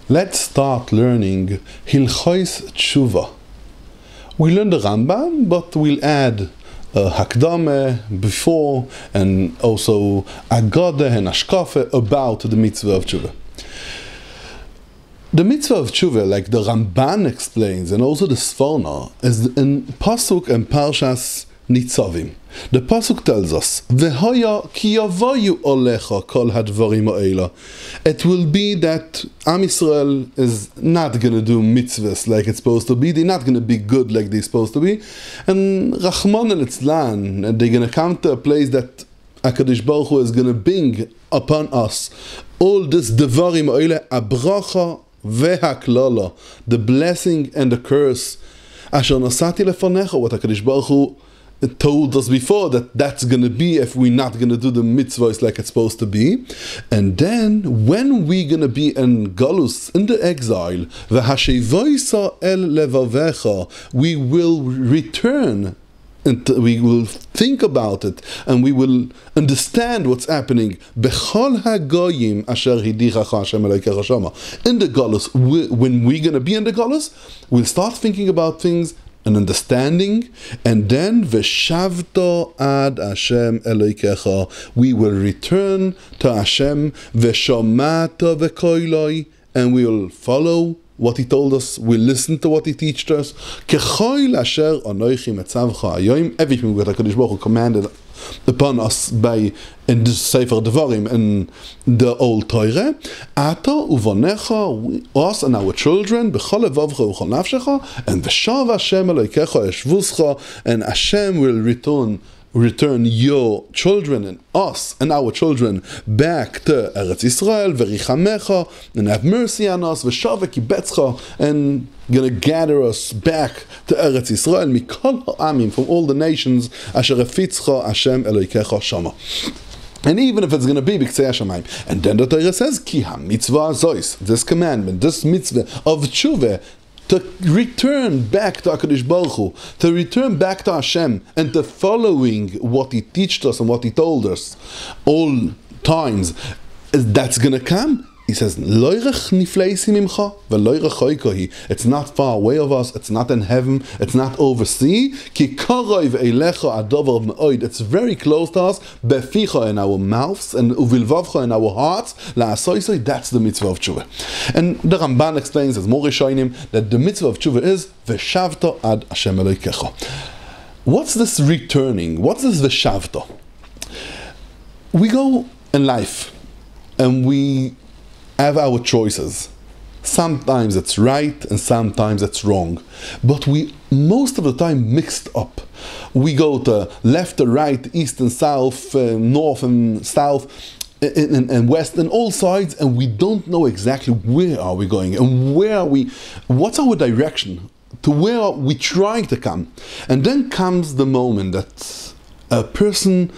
Let's start learning Hilchos Tshuva. We learn the Rambam, but we'll add Hakdame before, and also Agada and Ashkafe about the mitzvah of Tshuva. The mitzvah of Tshuva, like the Ramban explains, and also the Sforno, is in Pasuk and Parshas Nitzavim. The Pasuk tells us, V'hoya ki yavoyu olecha kol hadvarim ha'ela. It will be that Am Yisrael is not going to do mitzvahs like it's supposed to be. They're not going to be good like they're supposed to be. And Rachman al-Itzlan, they're going to come to a place that HaKadosh Baruch Hu is going to bring upon us all this devarim ha'ela, abracha vehaklala, the blessing and the curse. Asher nasati lefanecha, what HaKadosh Baruch Hu told us before that that's going to be if we're not going to do the mitzvahs like it's supposed to be. And then when we're going to be in Galus, in the exile, el levavecha, we will return and we will think about it and we will understand what's happening. Bechol hagoyim asher hidichacha Hashem Elokecha shama. In the Galus, when we're going to be in the Galus, we'll start thinking about things and understanding, and then v'shavto ad Hashem Elokecha, we will return to Hashem, v'shomata v'koiloi, and we will follow what He told us, we'll listen to what He taught us. Kechoil asher anoichi metzavcha hayoim, everything that HaKadosh Baruch Hu commanded upon us by in the Sefer Devarim in the Old Torah. Ato uvonecha, us and our children, b'chol levavcha u'chol nafshecha, and v'shav Hashem Elokecha eshvuscha, and Hashem will return your children and us and our children back to Eretz Yisrael, v'richamecha, and have mercy on us, v'shav v'kibetzcha, and gonna gather us back to Eretz Yisrael, mikol ha'amim, from all the nations, asher efitzcha Hashem Elokecha shama. And even if it's going to be b'ktzei hashamayim. And then the Torah says, ki ha-mitzvah zois, this commandment, this mitzvah of Tshuva, to return back to HaKadosh Baruch Hu, to return back to Hashem, and to following what He taught us and what He told us all times, that's going to come. He says, it's not far away of us, it's not in heaven, it's not overseas. It's very close to us, in our mouths and in our hearts. That's the mitzvah of Tshuva. And the Ramban explains, as more Rishonim, that the mitzvah of Tshuva is V'shavto ad Hashem Elokecha. What's this returning? What's this V'shavto? We go in life and we have our choices. Sometimes it's right and sometimes it's wrong, but we most of the time mixed up. We go to left to right, east and south, north and south, and west, and all sides, and we don't know exactly where are we going and where are we, what's our direction, to where are we trying to come. And then comes the moment that a person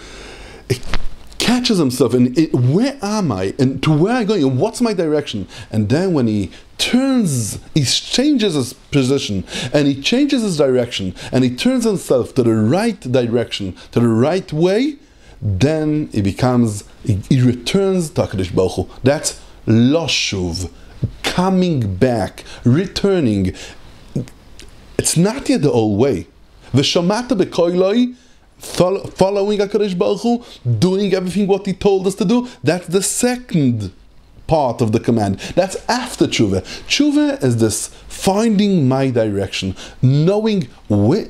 catches himself and where am I and to where am I going and what's my direction. And then when he turns, he changes his position and he changes his direction and he turns himself to the right direction, to the right way, then he returns to HaKadosh Baruch Hu. That's Lashuv, coming back, returning. It's not yet the old way. V'shomata b'koiloi, following HaKadosh Baruch Hu, doing everything what He told us to do, that's the second part of the command. That's after Tshuva. Tshuva is this finding my direction, knowing who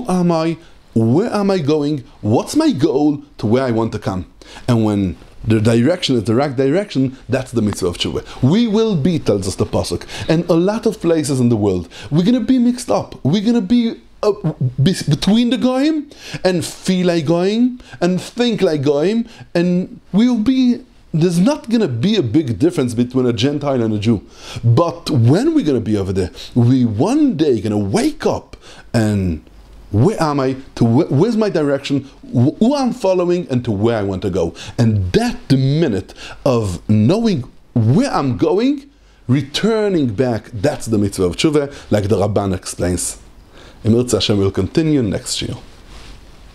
am I, where am I going, what's my goal, to where I want to come. And when the direction is the right direction, that's the mitzvah of Tshuva. We will be, tells us the Pasuk, and a lot of places in the world, we're going to be mixed up. We're going to be between the goyim and feel like goyim and think like goyim, and there's not going to be a big difference between a Gentile and a Jew. But when we're going to be over there, we one day going to wake up and where am I, where's my direction, who I'm following, and to where I want to go. And that the minute of knowing where I'm going, returning back, that's the mitzvah of Tshuva, like the Rabban explains. Emir Hashem will continue next year.